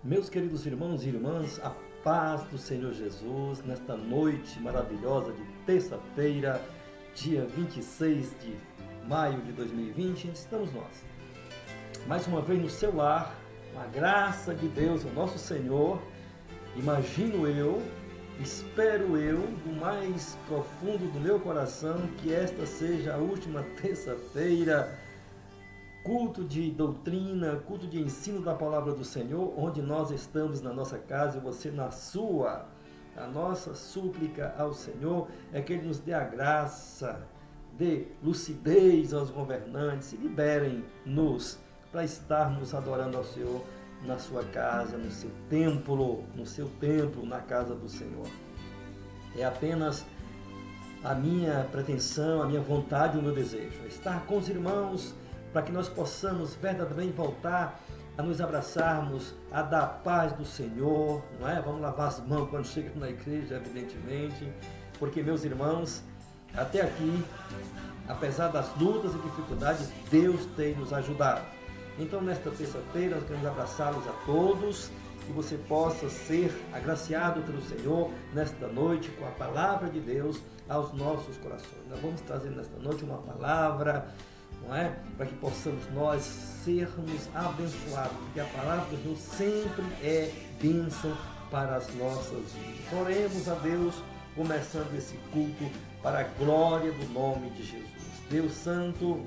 Meus queridos irmãos e irmãs, a paz do Senhor Jesus, nesta noite maravilhosa de terça-feira, dia 26 de maio de 2020, estamos nós, mais uma vez no seu lar, com a graça de Deus, o nosso Senhor. Imagino eu, espero eu, do mais profundo do meu coração, que esta seja a última terça-feira, culto de doutrina, culto de ensino da palavra do Senhor, onde nós estamos na nossa casa e você na sua. A nossa súplica ao Senhor é que Ele nos dê a graça, dê lucidez aos governantes e liberem-nos para estarmos adorando ao Senhor na sua casa, no seu templo, na casa do Senhor. É apenas a minha pretensão, a minha vontade, o meu desejo, estar com os irmãos, para que nós possamos verdadeiramente voltar a nos abraçarmos, a dar a paz do Senhor, não é? Vamos lavar as mãos quando chegamos na igreja, evidentemente, porque, meus irmãos, até aqui, apesar das lutas e dificuldades, Deus tem nos ajudado. Então, nesta terça-feira, nós queremos abraçá-los a todos, que você possa ser agraciado pelo Senhor nesta noite com a palavra de Deus aos nossos corações. Nós vamos trazer nesta noite uma palavra, não é? Para que possamos nós sermos abençoados, porque a palavra de Deus sempre é bênção para as nossas vidas. Oremos a Deus, começando esse culto para a glória do nome de Jesus. Deus Santo,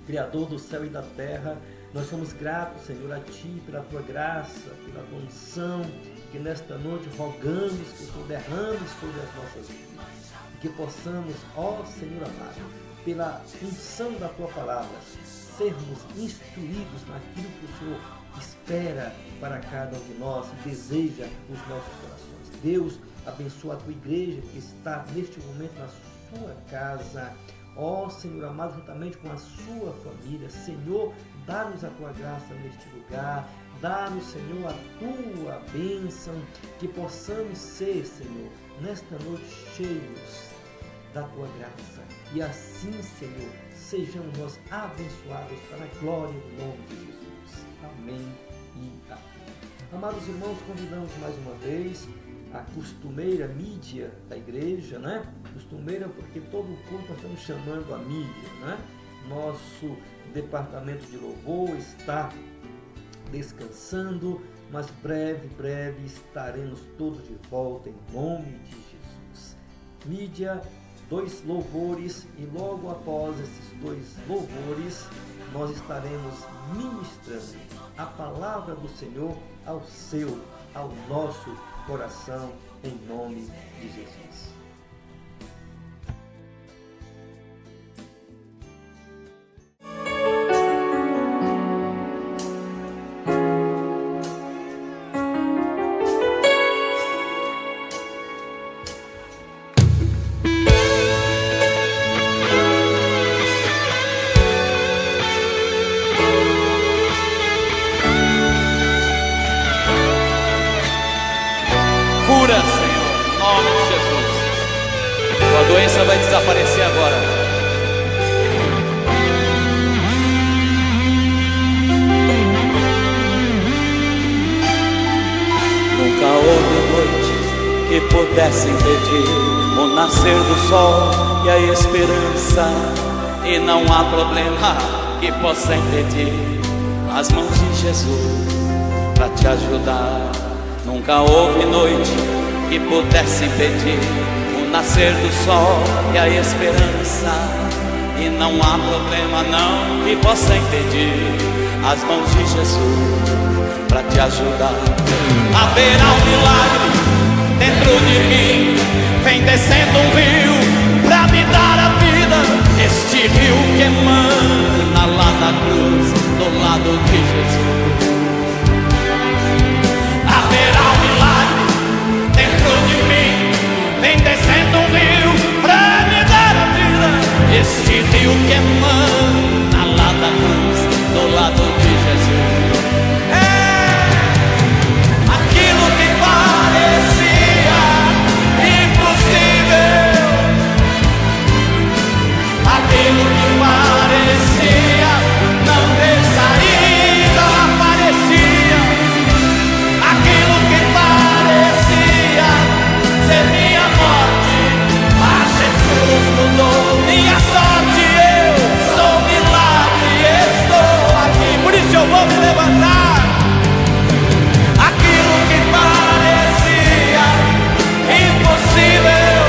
Criador do céu e da terra, nós somos gratos, Senhor, a Ti, pela Tua graça, pela Tua unção, que nesta noite rogamos que o Senhor derrame sobre as nossas vidas, que possamos, ó Senhor amado, pela unção da Tua palavra, sermos instruídos naquilo que o Senhor espera para cada um de nós e deseja os nossos corações. Deus, abençoa a Tua igreja que está neste momento na sua casa, ó Senhor amado, juntamente com a sua família. Senhor, dá-nos a Tua graça neste lugar, dá-nos, Senhor, a Tua bênção, que possamos ser, Senhor, nesta noite cheios da Tua graça. E assim, Senhor, sejamos nós abençoados para a glória do nome de Jesus. Amém e amém. Amados irmãos, convidamos mais uma vez a costumeira mídia da igreja, né? Costumeira porque todo culto nós estamos chamando a mídia, né? Nosso departamento de louvor está descansando, mas breve estaremos todos de volta em nome de Jesus. Mídia, 2 louvores, e logo após esses 2 louvores nós estaremos ministrando a palavra do Senhor ao nosso coração, em nome de Jesus. Cura, Senhor, em nome de Jesus. Sua doença vai desaparecer agora. Nunca houve noite que pudesse impedir o nascer do sol e a esperança, e não há problema que possa impedir as mãos de Jesus para te ajudar. Nunca houve noite que pudesse impedir o nascer do sol e a esperança, e não há problema não que possa impedir as mãos de Jesus para te ajudar. Haverá um milagre dentro de mim, vem descendo um rio para me dar a vida. Este rio que emana lá da cruz, do lado de Jesus. Haverá um milagre dentro de mim, vem descendo um rio pra me dar a vida. Este rio que emana lá da cruz, do lado de Jesus. Aquilo que parecia impossível, aquilo que parecia não ter saída, aparecia. Aquilo que parecia ser minha morte, mas Jesus mudou minha sorte. Eu sou milagre, estou aqui, por isso eu vou me levantar. Aquilo que parecia impossível,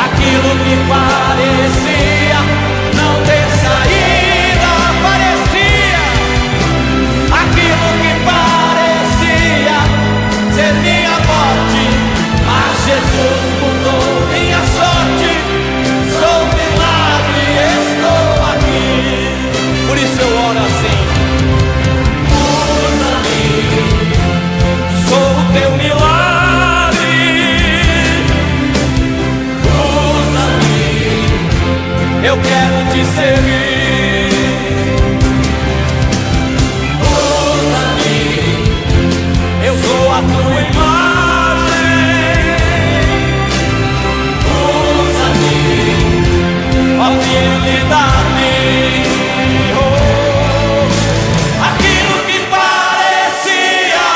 aquilo que parecia não ter saída, aparecia. Aquilo que parecia ser minha morte, mas Jesus mudou minha sorte. Sou milagre, estou aqui. Por isso eu oro assim: usa-me, sou o teu milagre. Usa-me, eu quero te servir. Eu sou a tua imagem. Usa-me, ó fidelidade. Oh, aquilo que parecia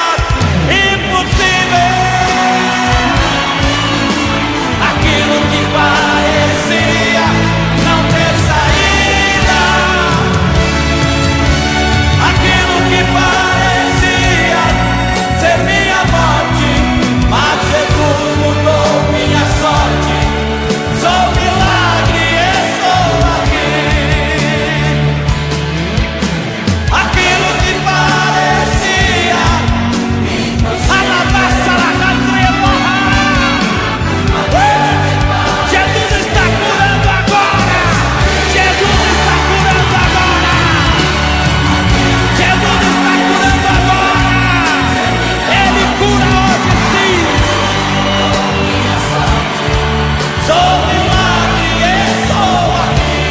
impossível, aquilo que parecia não ter saída, aquilo que parecia ser minha morte, mas Jesus mudou minha sorte. Sou milagre, estou aqui. Aquilo que parecia alabaça, lagatreia, Jesus está curando agora. Jesus está curando agora. Jesus está curando agora. Ele cura hoje sim. Sou milagre, estou aqui.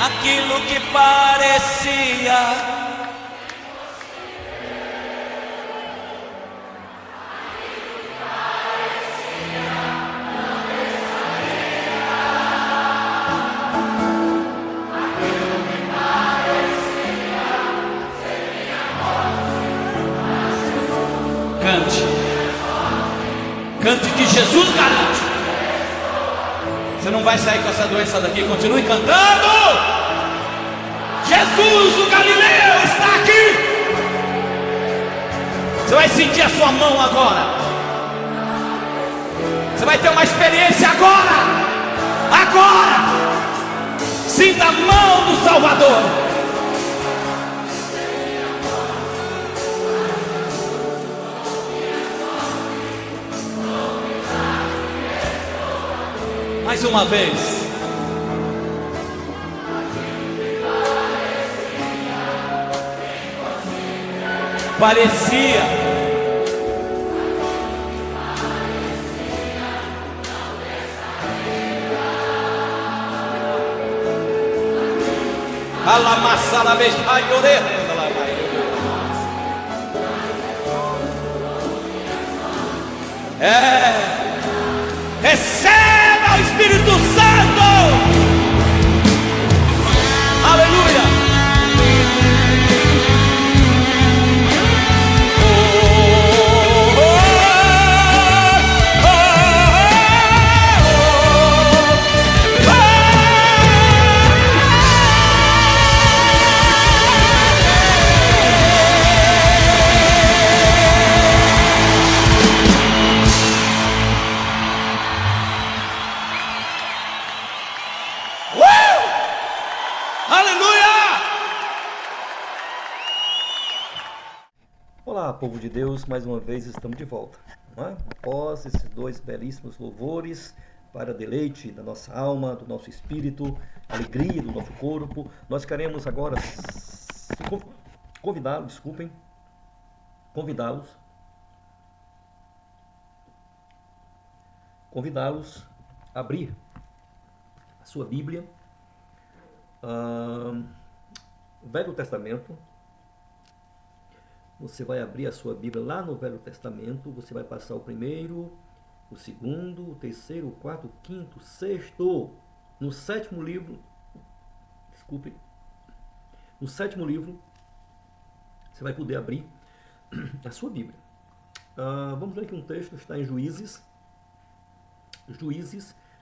Aquilo que parecia cante, cante que Jesus garante. Você não vai sair com essa doença daqui, continue cantando. Jesus, o Galileu, está aqui. Você vai sentir a sua mão agora. Você vai ter uma experiência agora. Agora. Sinta a mão do Salvador. Mais uma vez. Parecia. Alamassala beijaiore. Receba o Espírito Santo. Olá, povo de Deus, mais uma vez estamos de volta, não é? Após esses dois belíssimos louvores para deleite da nossa alma, do nosso espírito, alegria do nosso corpo, nós queremos agora convidá-los a abrir a sua Bíblia, Velho Testamento. Você vai abrir a sua Bíblia lá no Velho Testamento, você vai passar o primeiro, o segundo, o terceiro, o quarto, o quinto, o sexto, no sétimo livro, você vai poder abrir a sua Bíblia. Vamos ler que um texto está em Juízes,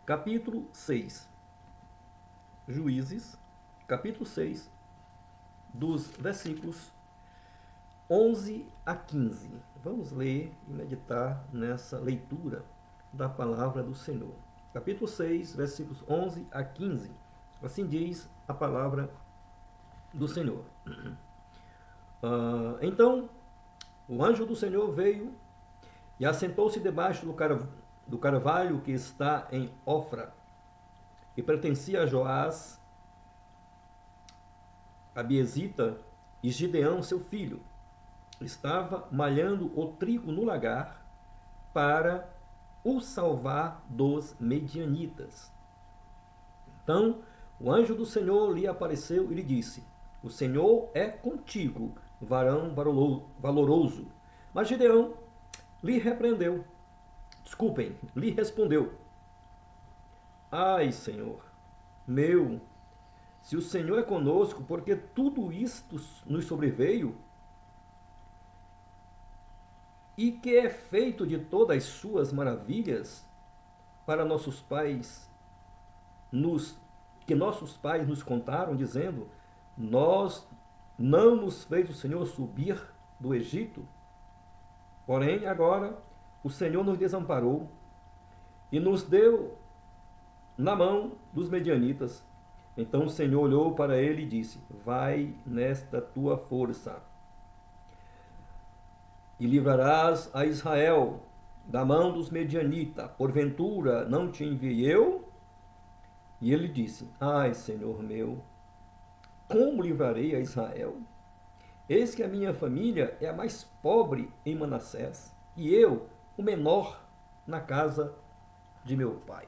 capítulo 6. Juízes, capítulo 6, dos versículos 11 a 15. Vamos ler e meditar nessa leitura da palavra do Senhor. Capítulo 6, versículos 11 a 15. Assim diz a palavra do Senhor. Então, o anjo do Senhor veio e assentou-se debaixo do carvalho que está em Ofra, e pertencia a Joás, a Biezita, e Gideão, seu filho. Estava malhando o trigo no lagar para o salvar dos medianitas. Então o anjo do Senhor lhe apareceu e lhe disse: o Senhor é contigo, varão valoroso. Mas Gideão lhe respondeu: ai, Senhor meu, se o Senhor é conosco, porque tudo isto nos sobreveio, e que é feito de todas as suas maravilhas para nossos pais, que nossos pais nos contaram, dizendo: não nos fez o Senhor subir do Egito? Porém, agora o Senhor nos desamparou e nos deu na mão dos medianitas. Então o Senhor olhou para ele e disse: vai nesta tua força, e livrarás a Israel da mão dos medianitas. Porventura não te enviei eu? E ele disse: ai, Senhor meu, como livrarei a Israel? Eis que a minha família é a mais pobre em Manassés, e eu, o menor na casa de meu pai.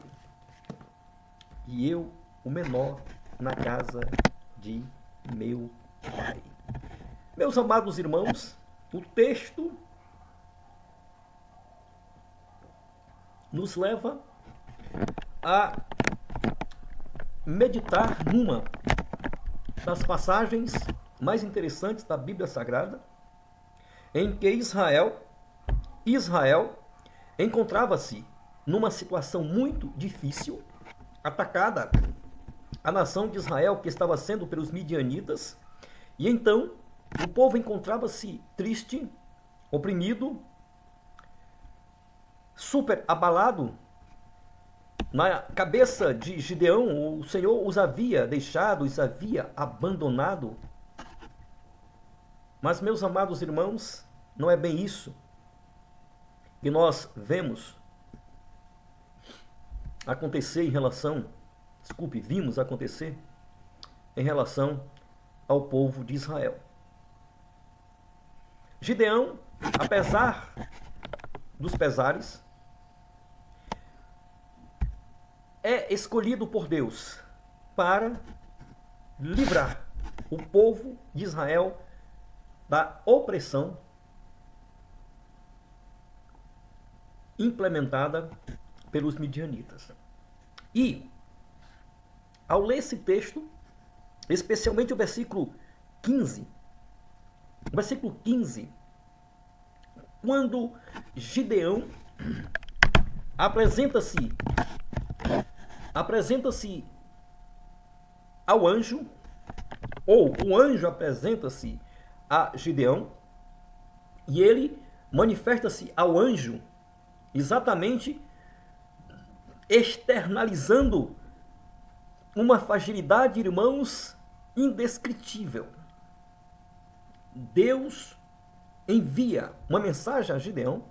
Meus amados irmãos, o texto nos leva a meditar numa das passagens mais interessantes da Bíblia Sagrada, em que Israel encontrava-se numa situação muito difícil, atacada a nação de Israel, que estava sendo pelos midianitas, e então o povo encontrava-se triste, oprimido, super abalado. Na cabeça de Gideão, o Senhor os havia deixado, os havia abandonado. Mas, meus amados irmãos, não é bem isso que nós vimos acontecer em relação ao povo de Israel. Gideão, apesar dos pesares, é escolhido por Deus para livrar o povo de Israel da opressão implementada pelos midianitas. E, ao ler esse texto, especialmente o versículo 15, quando Gideão apresenta-se ao anjo, ou o anjo apresenta-se a Gideão, e ele manifesta-se ao anjo exatamente externalizando uma fragilidade, irmãos, indescritível. Deus envia uma mensagem a Gideão,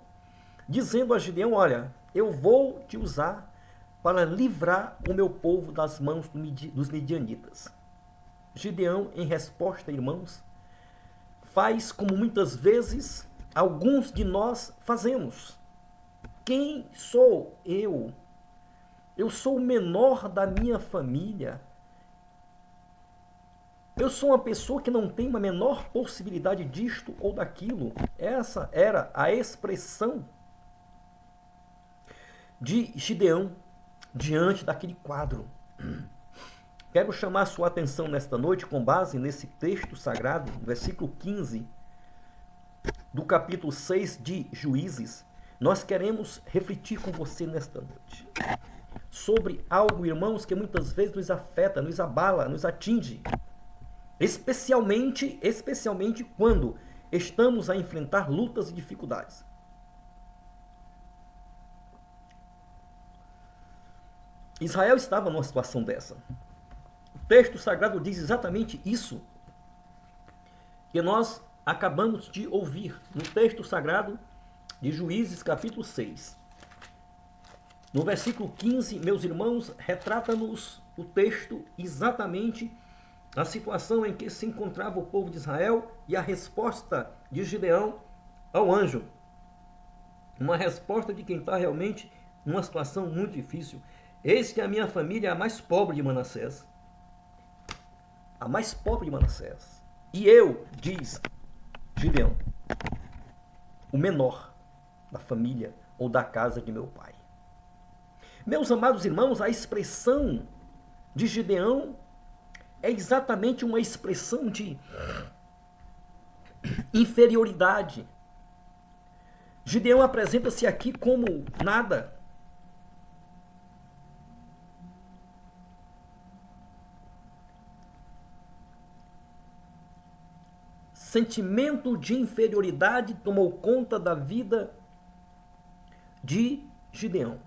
dizendo a Gideão: olha, eu vou te usar para livrar o meu povo das mãos dos midianitas. Gideão, em resposta, irmãos, faz como muitas vezes alguns de nós fazemos. Quem sou eu? Eu sou o menor da minha família. Eu sou uma pessoa que não tem uma menor possibilidade disto ou daquilo. Essa era a expressão de Gideão diante daquele quadro. Quero chamar a sua atenção nesta noite com base nesse texto sagrado, versículo 15 do capítulo 6 de Juízes. Nós queremos refletir com você nesta noite sobre algo, irmãos, que muitas vezes nos afeta, nos abala, nos atinge. Especialmente quando estamos a enfrentar lutas e dificuldades. Israel estava numa situação dessa. O texto sagrado diz exatamente isso que nós acabamos de ouvir no texto sagrado de Juízes, capítulo 6. No versículo 15, meus irmãos, retrata-nos o texto exatamente a situação em que se encontrava o povo de Israel e a resposta de Gideão ao anjo. Uma resposta de quem está realmente numa situação muito difícil. Eis que a minha família é a mais pobre de Manassés. A mais pobre de Manassés. E eu, diz Gideão, o menor da família ou da casa de meu pai. Meus amados irmãos, a expressão de Gideão é exatamente uma expressão de inferioridade. Gideão apresenta-se aqui como nada. Sentimento de inferioridade tomou conta da vida de Gideão.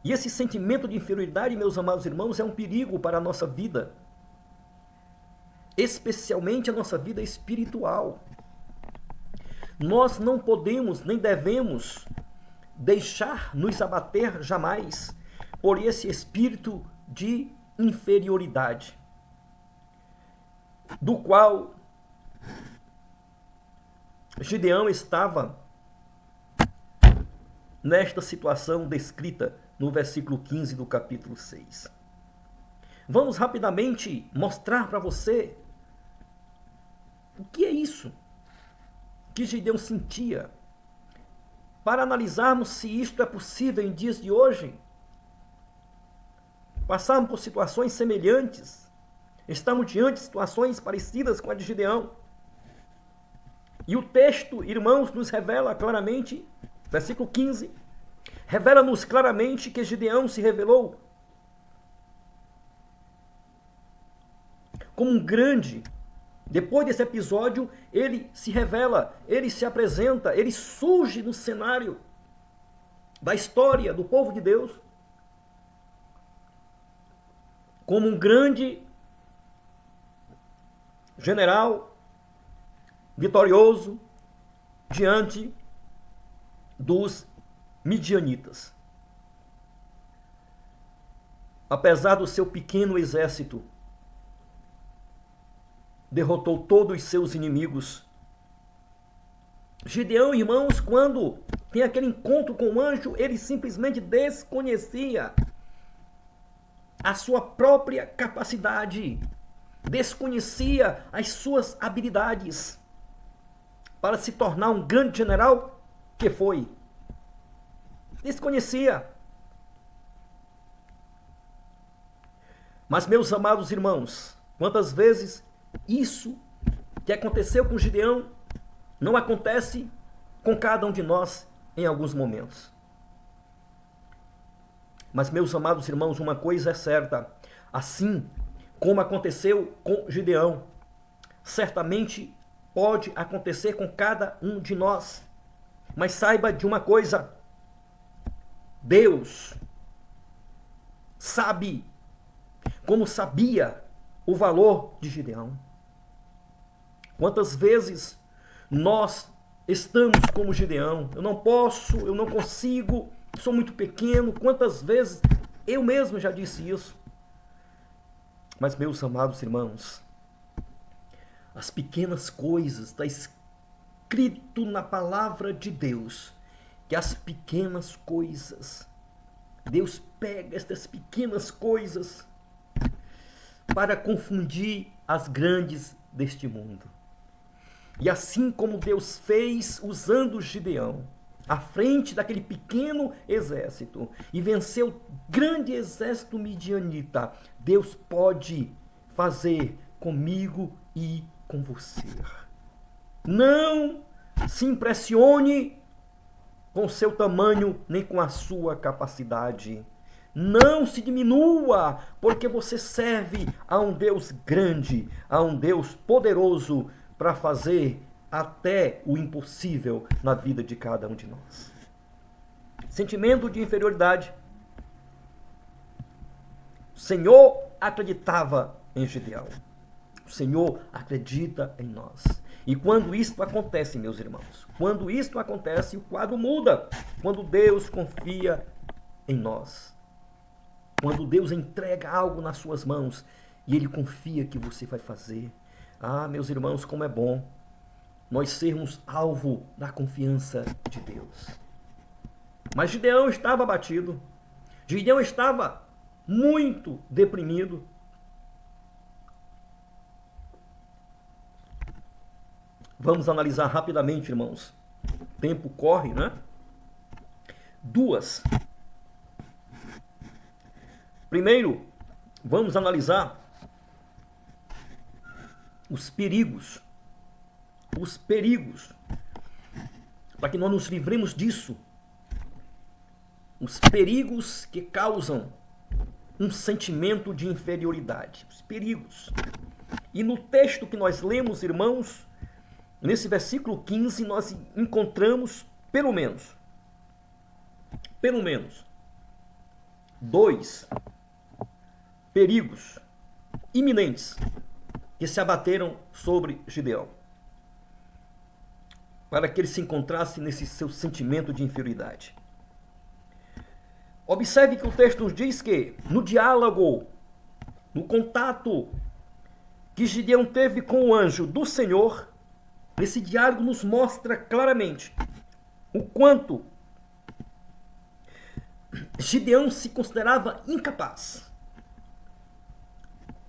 E esse sentimento de inferioridade, meus amados irmãos, é um perigo para a nossa vida. Especialmente a nossa vida espiritual. Nós não podemos nem devemos deixar nos abater jamais por esse espírito de inferioridade, do qual Gideão estava nesta situação descrita no versículo 15 do capítulo 6. Vamos rapidamente mostrar para você o que é isso que Gideão sentia, para analisarmos se isto é possível em dias de hoje. Passarmos por situações semelhantes, estamos diante de situações parecidas com a de Gideão. E o texto, irmãos, nos revela claramente, versículo 15, revela-nos claramente que Gideão se revelou como um grande. Depois desse episódio, ele se revela, ele se apresenta, ele surge no cenário da história do povo de Deus como um grande general vitorioso diante dos midianitas. Apesar do seu pequeno exército, derrotou todos os seus inimigos. Gideão, irmãos, quando tem aquele encontro com o anjo, ele simplesmente desconhecia a sua própria capacidade, desconhecia as suas habilidades para se tornar um grande general que foi. Desconhecia. Mas, meus amados irmãos, quantas vezes isso que aconteceu com Gideão não acontece com cada um de nós em alguns momentos. Mas, meus amados irmãos, uma coisa é certa: assim como aconteceu com Gideão, certamente pode acontecer com cada um de nós. Mas saiba de uma coisa: Deus sabe, como sabia, o valor de Gideão. Quantas vezes nós estamos como Gideão. Eu não posso, eu não consigo, sou muito pequeno. Quantas vezes eu mesmo já disse isso. Mas, meus amados irmãos, as pequenas coisas, está escrito na palavra de Deus, que as pequenas coisas, Deus pega estas pequenas coisas para confundir as grandes deste mundo. E assim como Deus fez usando Gideão, à frente daquele pequeno exército, e venceu o grande exército midianita, Deus pode fazer comigo e com você. Não se impressione com seu tamanho, nem com a sua capacidade. Não se diminua, porque você serve a um Deus grande, a um Deus poderoso para fazer até o impossível na vida de cada um de nós. Sentimento de inferioridade. O Senhor acreditava em Gideão. O Senhor acredita em nós. E quando isto acontece, meus irmãos, quando isto acontece, o quadro muda. Quando Deus confia em nós. Quando Deus entrega algo nas suas mãos e Ele confia que você vai fazer. Ah, meus irmãos, como é bom nós sermos alvo da confiança de Deus. Mas Gideão estava abatido. Gideão estava muito deprimido. Vamos analisar rapidamente, irmãos. O tempo corre, né? Duas. Primeiro, vamos analisar os perigos. Os perigos. Para que nós nos livremos disso. Os perigos que causam um sentimento de inferioridade. Os perigos. E no texto que nós lemos, irmãos, nesse versículo 15, nós encontramos pelo menos 2 perigos iminentes que se abateram sobre Gideão, para que ele se encontrasse nesse seu sentimento de inferioridade. Observe que o texto nos diz que no diálogo, no contato que Gideão teve com o anjo do Senhor, esse diálogo nos mostra claramente o quanto Gideão se considerava incapaz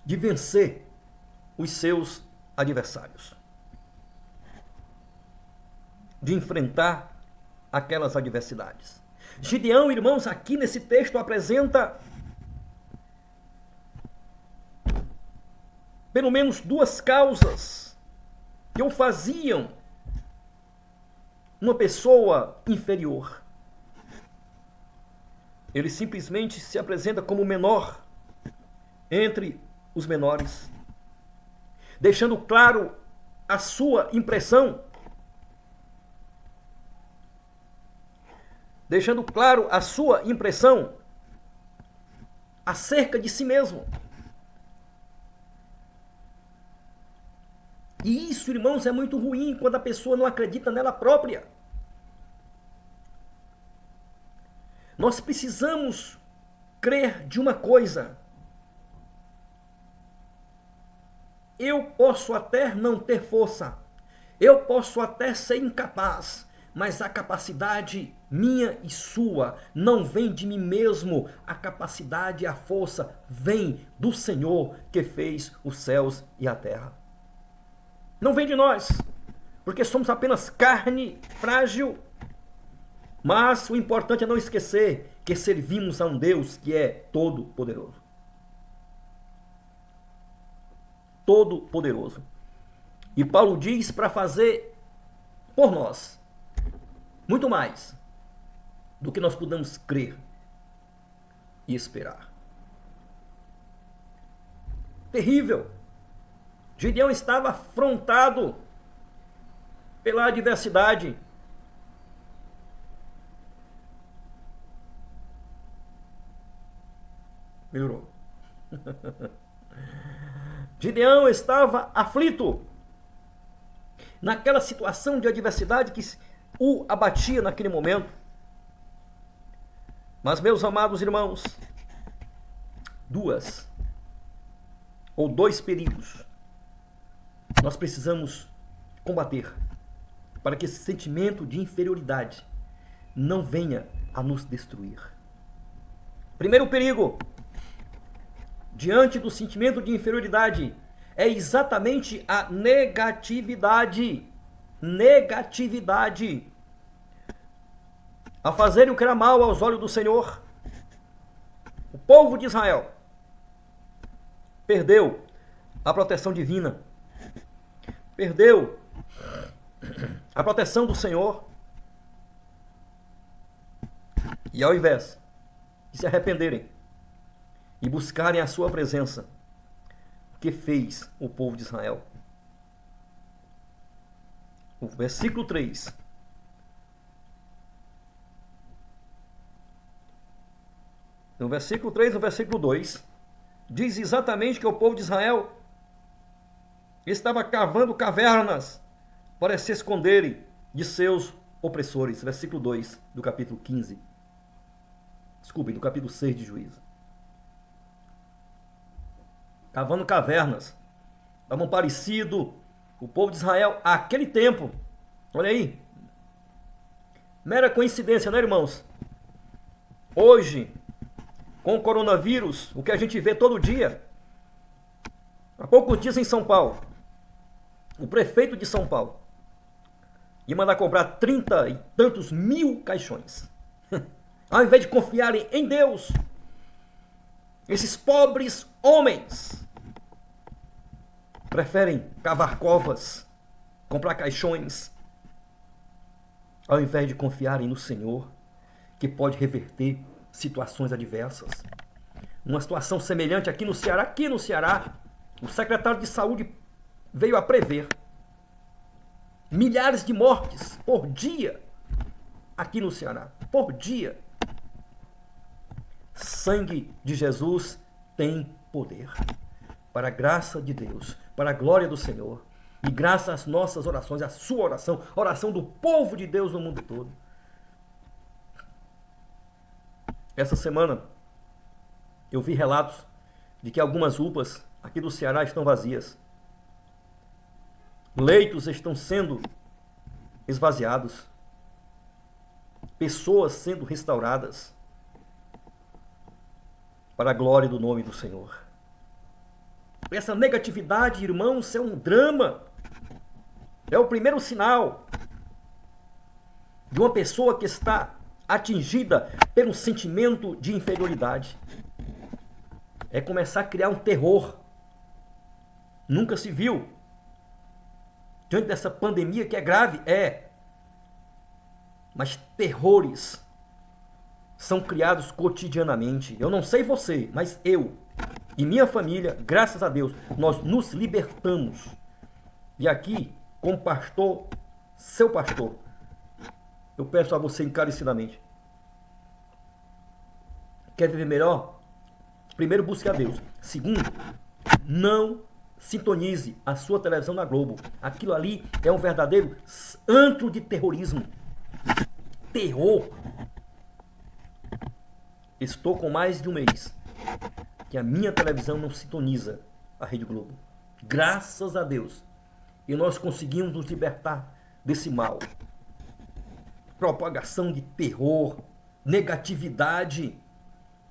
de vencer os seus adversários, de enfrentar aquelas adversidades. Gideão, irmãos, aqui nesse texto apresenta pelo menos 2 causas que o faziam uma pessoa inferior. Ele simplesmente se apresenta como o menor entre os menores, deixando claro a sua impressão, acerca de si mesmo. E isso, irmãos, é muito ruim quando a pessoa não acredita nela própria. Nós precisamos crer de uma coisa. Eu posso até não ter força, eu posso até ser incapaz, mas a capacidade minha e sua não vem de mim mesmo. A capacidade e a força vem do Senhor que fez os céus e a terra. Não vem de nós, porque somos apenas carne frágil. Mas o importante é não esquecer que servimos a um Deus que é todo-poderoso. Todo-poderoso. E Paulo diz para fazer por nós muito mais do que nós podemos crer e esperar. Terrível. Gideão estava afrontado pela adversidade. Melhorou. Gideão estava aflito. naquela situação de adversidade que o abatia naquele momento. Mas, meus amados irmãos, dois perigos nós precisamos combater para que esse sentimento de inferioridade não venha a nos destruir. Primeiro perigo diante do sentimento de inferioridade é exatamente a negatividade. Negatividade. A fazerem o que era mal aos olhos do Senhor. O povo de Israel perdeu a proteção divina. Perdeu a proteção do Senhor. E ao invés de se arrependerem e buscarem a sua presença, o que fez o povo de Israel? O versículo 3. No versículo 3 e no versículo 2, diz exatamente que o povo de Israel estava cavando cavernas para se esconderem de seus opressores. Versículo 2 do capítulo 15. Desculpem, do capítulo 6 de Juízo. Cavando cavernas. Estavam parecido o povo de Israel àquele tempo. Olha aí. Mera coincidência, né, irmãos? Hoje, com o coronavírus, o que a gente vê todo dia. Há poucos dias em São Paulo, o prefeito de São Paulo ia mandar comprar 30 e tantos mil caixões. Ao invés de confiarem em Deus, esses pobres homens preferem cavar covas, comprar caixões, ao invés de confiarem no Senhor, que pode reverter situações adversas. Uma situação semelhante aqui no Ceará, o secretário de saúde veio a prever milhares de mortes por dia aqui no Ceará, por dia. Sangue de Jesus tem poder. Para a graça de Deus, para a glória do Senhor, e graças às nossas orações, a sua oração, a oração do povo de Deus no mundo todo. Essa semana eu vi relatos de que algumas UPAs aqui do Ceará estão vazias. Leitos estão sendo esvaziados. Pessoas sendo restauradas. Para a glória do nome do Senhor. Essa negatividade, irmãos, é um drama. É o primeiro sinal de uma pessoa que está atingida pelo sentimento de inferioridade. É começar a criar um terror. Nunca se viu. Diante dessa pandemia que é grave, mas terrores são criados cotidianamente. Eu não sei você, mas eu e minha família, graças a Deus, nós nos libertamos. E aqui, como pastor, seu pastor, eu peço a você encarecidamente. Quer viver melhor? Primeiro, busque a Deus. Segundo, não sintonize a sua televisão na Globo. Aquilo ali é um verdadeiro antro de terrorismo. Terror. Estou com mais de um mês que a minha televisão não sintoniza a Rede Globo. Graças a Deus. E nós conseguimos nos libertar desse mal. Propagação de terror, negatividade,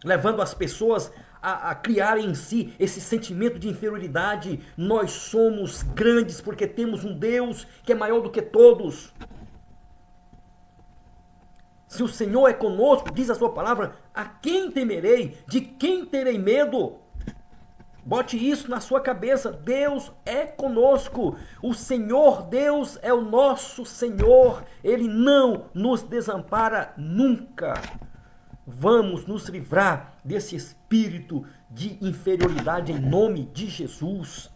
levando as pessoas a criarem em si esse sentimento de inferioridade. Nós somos grandes porque temos um Deus que é maior do que todos. Se o Senhor é conosco, diz a sua palavra, a quem temerei? De quem terei medo? Bote isso na sua cabeça. Deus é conosco. O Senhor Deus é o nosso Senhor. Ele não nos desampara nunca. Vamos nos livrar desse espírito de inferioridade em nome de Jesus.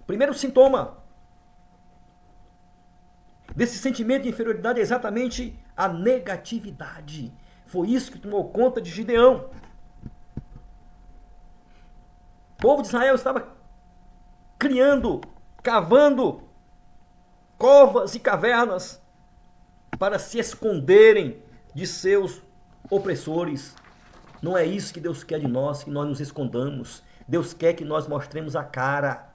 Primeiro sintoma desse sentimento de inferioridade é exatamente a negatividade. Foi isso que tomou conta de Gideão. O povo de Israel estava criando, cavando covas e cavernas para se esconderem de seus opressores. Não é isso que Deus quer de nós, que nós nos escondamos. Deus quer que nós mostremos a cara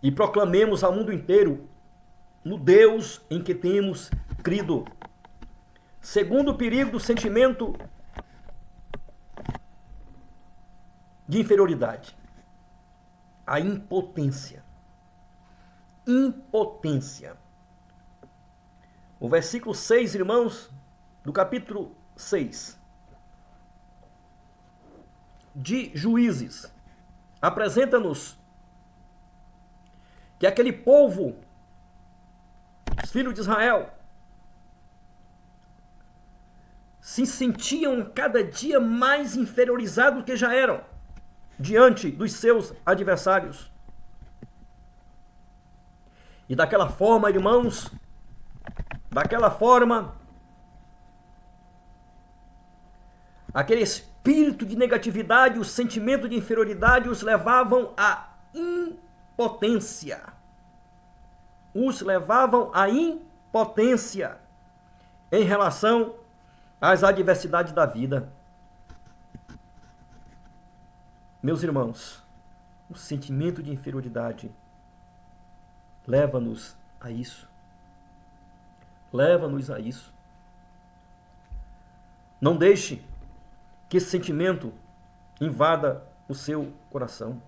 e proclamemos ao mundo inteiro no Deus em que temos crido. Segundo perigo do sentimento de inferioridade, a impotência. Impotência. O versículo 6, irmãos, do capítulo 6 de Juízes, apresenta-nos que aquele povo, os filhos de Israel, se sentiam cada dia mais inferiorizados do que já eram diante dos seus adversários. E daquela forma, irmãos, aquele espírito de negatividade, o sentimento de inferioridade os levavam à impotência. Os levavam à impotência em relação às adversidades da vida. Meus irmãos, o sentimento de inferioridade leva-nos a isso. Leva-nos a isso. Não deixe que esse sentimento invada o seu coração.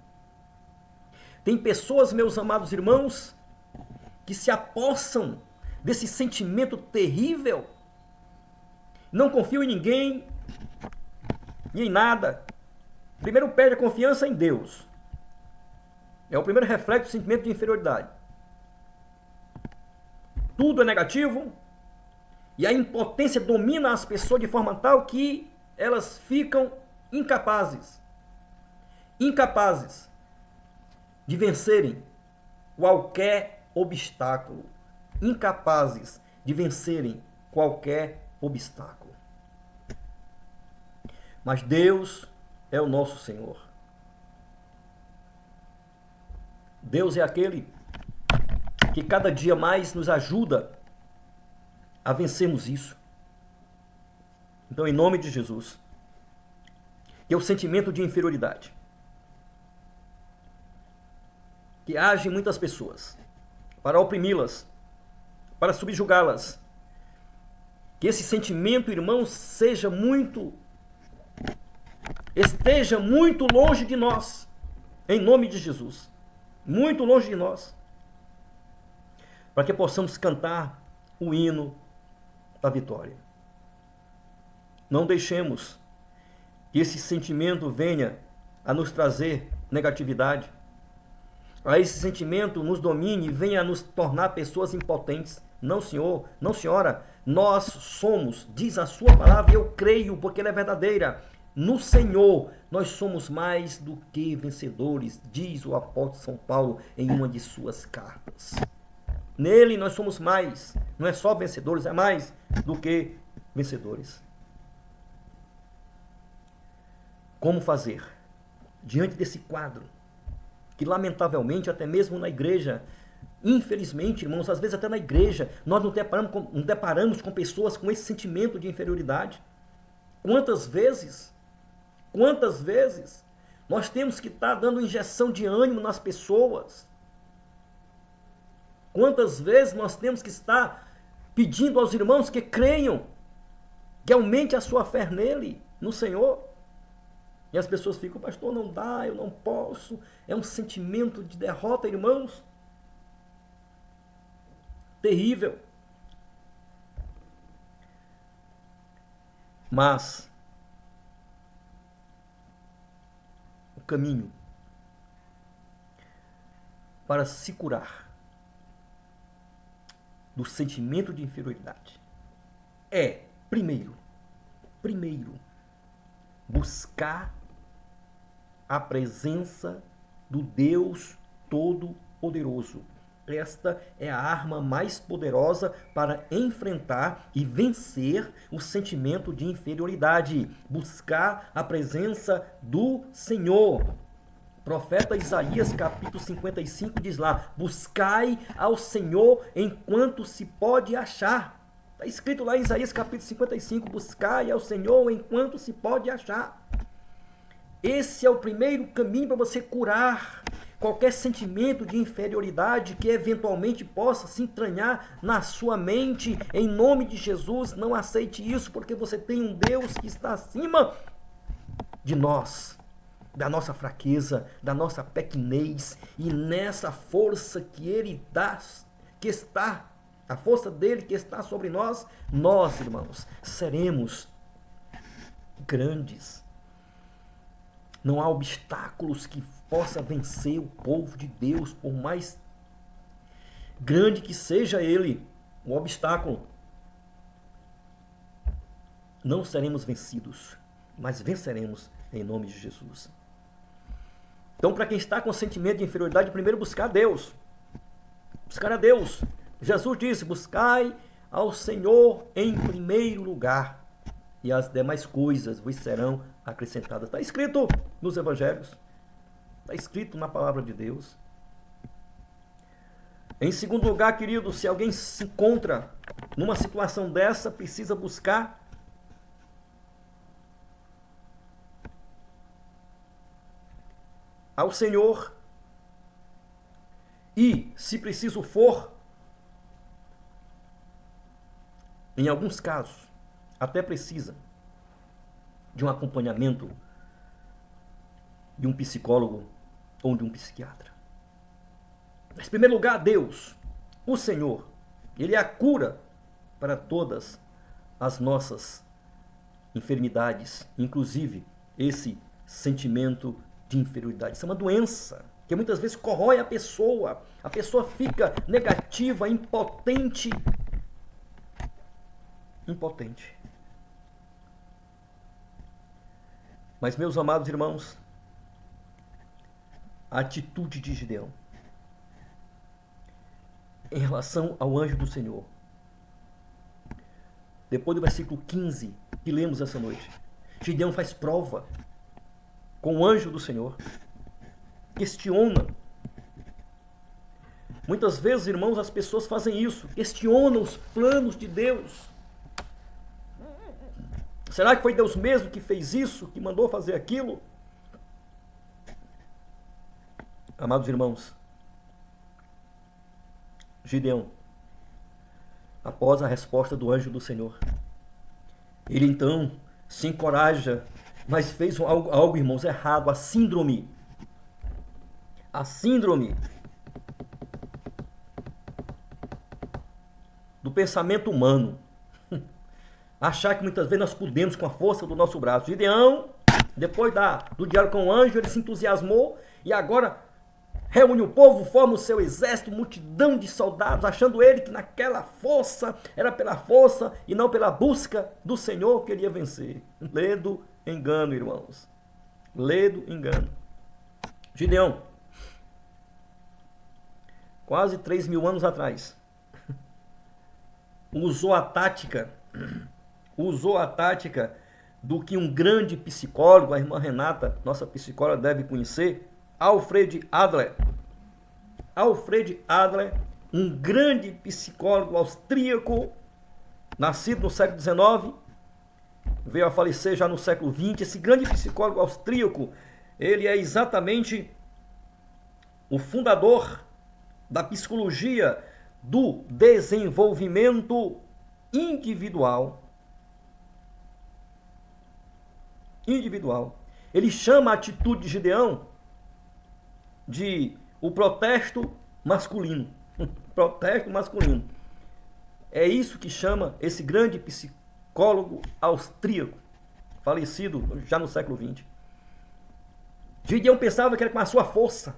Tem pessoas, meus amados irmãos, que se apossam desse sentimento terrível. Não confiam em ninguém e em nada. Primeiro perde a confiança em Deus. É o primeiro reflexo do sentimento de inferioridade. Tudo é negativo e a impotência domina as pessoas de forma tal que elas ficam incapazes de vencerem qualquer obstáculo, incapazes de vencerem qualquer obstáculo. Mas Deus é o nosso Senhor. Deus é aquele que cada dia mais nos ajuda a vencermos isso. Então, em nome de Jesus, que é o sentimento de inferioridade que age em muitas pessoas para oprimi-las, para subjugá-las, que esse sentimento, irmãos, esteja muito longe de nós, em nome de Jesus, muito longe de nós, para que possamos cantar o hino da vitória. Não deixemos que esse sentimento venha a nos trazer negatividade, a esse sentimento nos domine e venha a nos tornar pessoas impotentes. Não, senhor, não, senhora, nós somos, diz a sua palavra, e eu creio porque ela é verdadeira. No Senhor, nós somos mais do que vencedores, diz o apóstolo São Paulo em uma de suas cartas. Nele nós somos mais, não é só vencedores, é mais do que vencedores. Como fazer diante desse quadro que, lamentavelmente, até mesmo na igreja, infelizmente, irmãos, às vezes até na igreja, nós não deparamos com pessoas com esse sentimento de inferioridade? Quantas vezes nós temos que estar dando injeção de ânimo nas pessoas? Quantas vezes nós temos que estar pedindo aos irmãos que creiam, que aumente a sua fé nele, no Senhor? E as pessoas ficam, pastor, não dá, eu não posso. É um sentimento de derrota, irmãos. Terrível. Mas o caminho para se curar do sentimento de inferioridade é, primeiro, buscar a presença do Deus Todo-Poderoso. Esta é a arma mais poderosa para enfrentar e vencer o sentimento de inferioridade. Buscar a presença do Senhor. Profeta Isaías, capítulo 55, diz lá: buscai ao Senhor enquanto se pode achar. Está escrito lá em Isaías, capítulo 55, buscai ao Senhor enquanto se pode achar. Esse é o primeiro caminho para você curar qualquer sentimento de inferioridade que eventualmente possa se entranhar na sua mente. Em nome de Jesus, não aceite isso, porque você tem um Deus que está acima de nós, da nossa fraqueza, da nossa pequenez, e nessa força que Ele dá, que está, a força dele que está sobre nós, nós, irmãos, seremos grandes. Não há obstáculos que possa vencer o povo de Deus, por mais grande que seja ele, o obstáculo. Não seremos vencidos, mas venceremos em nome de Jesus. Então, para quem está com sentimento de inferioridade, primeiro buscar a Deus. Buscar a Deus. Jesus disse: buscai ao Senhor em primeiro lugar, e as demais coisas vos serão acrescentadas. Está escrito nos evangelhos. Está escrito na palavra de Deus. Em segundo lugar, querido, se alguém se encontra numa situação dessa, precisa buscar ao Senhor, e, se preciso for, em alguns casos, até precisa de um acompanhamento de um psicólogo ou de um psiquiatra. Mas, em primeiro lugar, Deus, o Senhor, Ele é a cura para todas as nossas enfermidades, inclusive esse sentimento de inferioridade. Isso é uma doença que muitas vezes corrói a pessoa fica negativa, impotente. Mas, meus amados irmãos, a atitude de Gideão em relação ao anjo do Senhor, depois do versículo 15 que lemos essa noite, Gideão faz prova com o anjo do Senhor, questiona. Muitas vezes, irmãos, as pessoas fazem isso, questionam os planos de Deus. Será que foi Deus mesmo que fez isso, que mandou fazer aquilo? Amados irmãos, Gideão, após a resposta do anjo do Senhor, ele então se encoraja, mas fez algo, irmãos, errado. A síndrome do pensamento humano, achar que muitas vezes nós podemos com a força do nosso braço. Gideão, depois do diálogo com o anjo, ele se entusiasmou e agora reúne o povo, forma o seu exército, multidão de soldados, achando ele que naquela força era pela força e não pela busca do Senhor que ele ia vencer. Ledo engano, irmãos. Ledo engano. Gideão, quase 3.000 anos atrás, usou a tática do que um grande psicólogo, a irmã Renata, nossa psicóloga, deve conhecer, Alfred Adler. Alfred Adler, um grande psicólogo austríaco, nascido no século XIX, veio a falecer já no século XX. Esse grande psicólogo austríaco, ele é exatamente o fundador da psicologia do desenvolvimento individual. Ele chama a atitude de Gideão de o protesto masculino. Protesto masculino. É isso que chama esse grande psicólogo austríaco, falecido já no século XX. Gideão pensava que era com a sua força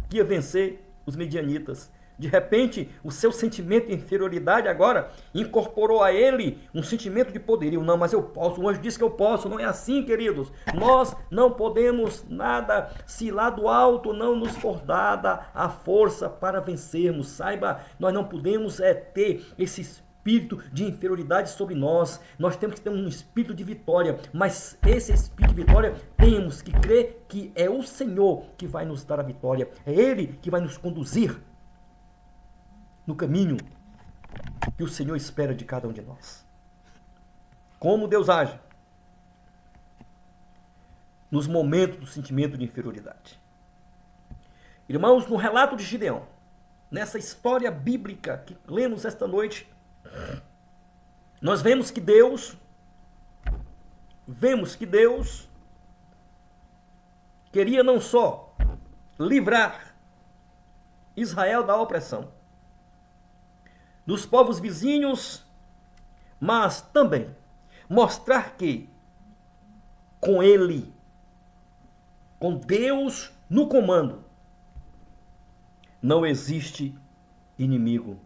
que ia vencer os medianitas. De repente, o seu sentimento de inferioridade agora incorporou a ele um sentimento de poderio. Não, mas eu posso, o anjo disse que eu posso. Não é assim, queridos. Nós não podemos nada se lá do alto não nos for dada a força para vencermos. Saiba, nós não podemos ter esse espírito espírito de inferioridade sobre nós. Nós temos que ter um espírito de vitória, mas esse espírito de vitória temos que crer que é o Senhor que vai nos dar a vitória. É Ele que vai nos conduzir no caminho que o Senhor espera de cada um de nós. Como Deus age nos momentos do sentimento de inferioridade. Irmãos, no relato de Gideão, nessa história bíblica que lemos esta noite, nós vemos que Deus queria não só livrar Israel da opressão dos povos vizinhos, mas também mostrar que com Ele, com Deus no comando, não existe inimigo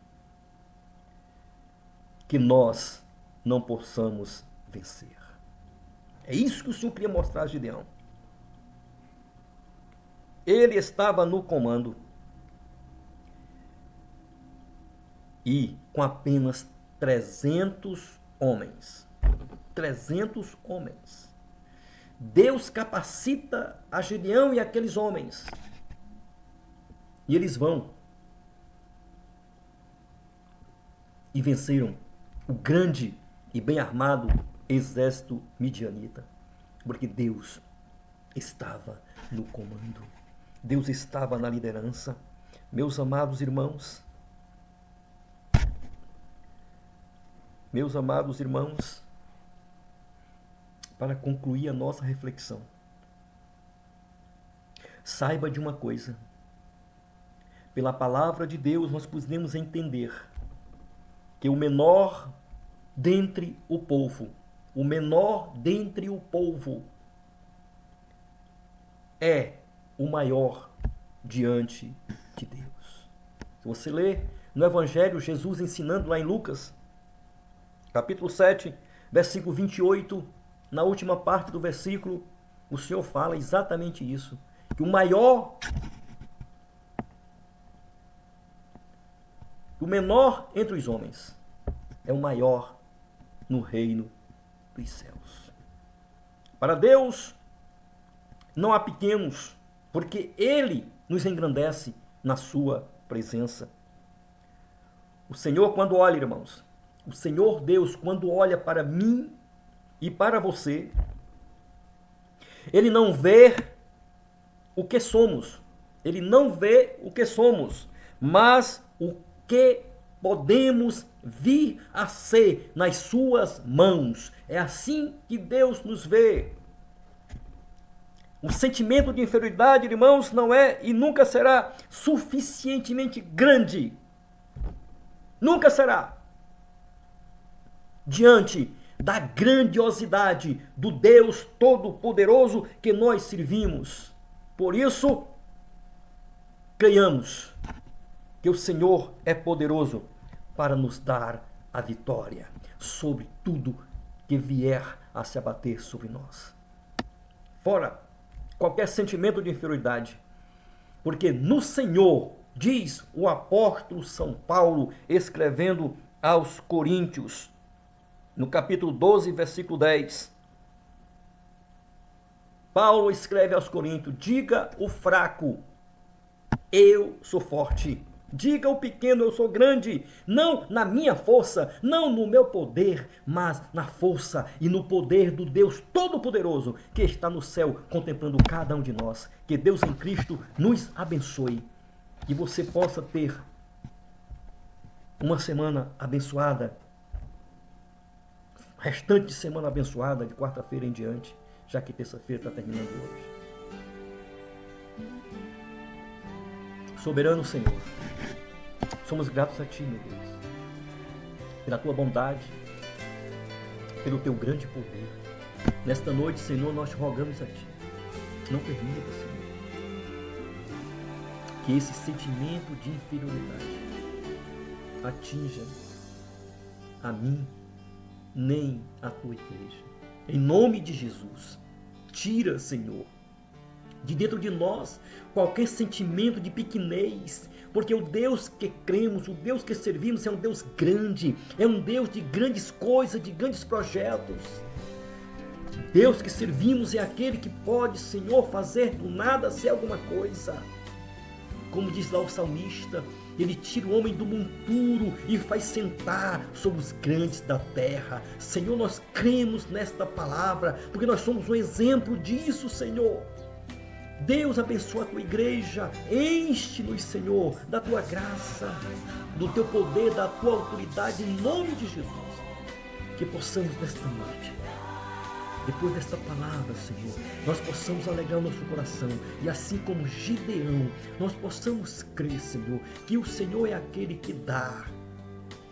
que nós não possamos vencer. É isso que o Senhor queria mostrar a Gideão. Ele estava no comando e com apenas 300 homens. 300 homens. Deus capacita a Gideão e aqueles homens. E eles vão e venceram o grande e bem armado exército midianita, porque Deus estava no comando. Deus estava na liderança. Meus amados irmãos, para concluir a nossa reflexão, saiba de uma coisa: pela palavra de Deus nós podemos entender que o menor dentre o povo é o maior diante de Deus. Se você ler no Evangelho, Jesus ensinando lá em Lucas, capítulo 7, versículo 28, na última parte do versículo, o Senhor fala exatamente isso, que o menor entre os homens é o maior no reino dos céus. Para Deus não há pequenos, porque Ele nos engrandece na sua presença. O Senhor, quando olha, irmãos, o Senhor Deus, quando olha para mim e para você, Ele não vê o que somos. Ele não vê o que somos, mas o que podemos vir a ser nas suas mãos. É assim que Deus nos vê. O sentimento de inferioridade, irmãos, não é e nunca será suficientemente grande. Nunca será. Diante da grandiosidade do Deus Todo-Poderoso que nós servimos. Por isso, creiamos que o Senhor é poderoso para nos dar a vitória sobre tudo que vier a se abater sobre nós. Fora qualquer sentimento de inferioridade, porque no Senhor, diz o apóstolo São Paulo, escrevendo aos Coríntios, no capítulo 12, versículo 10, Paulo escreve aos Coríntios: diga o fraco, eu sou forte. Diga o pequeno, eu sou grande. Não na minha força, não no meu poder, mas na força e no poder do Deus Todo-Poderoso que está no céu contemplando cada um de nós. Que Deus em Cristo nos abençoe. Que você possa ter uma semana abençoada, restante de semana abençoada, de quarta-feira em diante, já que terça-feira está terminando hoje. Soberano Senhor, somos gratos a Ti, meu Deus, pela Tua bondade, pelo Teu grande poder. Nesta noite, Senhor, nós te rogamos a Ti, não permita, Senhor, que esse sentimento de inferioridade atinja a mim, nem a Tua igreja. Em nome de Jesus, tira, Senhor, de dentro de nós qualquer sentimento de pequenez, porque o Deus que cremos, o Deus que servimos é um Deus grande, é um Deus de grandes coisas, de grandes projetos. Deus que servimos é aquele que pode, Senhor, fazer do nada ser alguma coisa. Como diz lá o salmista, ele tira o homem do monturo e faz sentar sobre os grandes da terra. Senhor, nós cremos nesta palavra, porque nós somos um exemplo disso, Senhor. Deus abençoa a tua igreja, enche-nos, Senhor, da tua graça, do teu poder, da tua autoridade, em nome de Jesus. Que possamos nesta noite, depois desta palavra, Senhor, nós possamos alegrar o nosso coração e assim como Gideão, nós possamos crer, Senhor, que o Senhor é aquele que dá,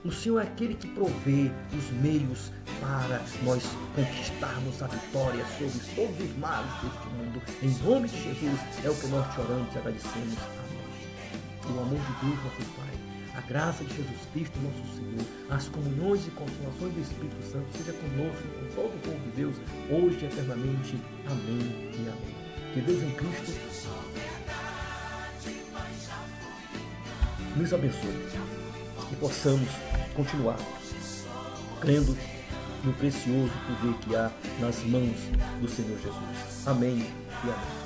o Senhor é aquele que provê os meios para nós conquistarmos a vitória sobre todos os males deste mundo. Em nome de Jesus é o que nós te oramos e agradecemos. Amém. E o amor de Deus, nosso Pai, a graça de Jesus Cristo, nosso Senhor, as comunhões e consolações do Espírito Santo, seja conosco, com todo o povo de Deus, hoje e eternamente. Amém e amém. Que Deus em Cristo nos abençoe e possamos continuar crendo no precioso poder que há nas mãos do Senhor Jesus. Amém e amém.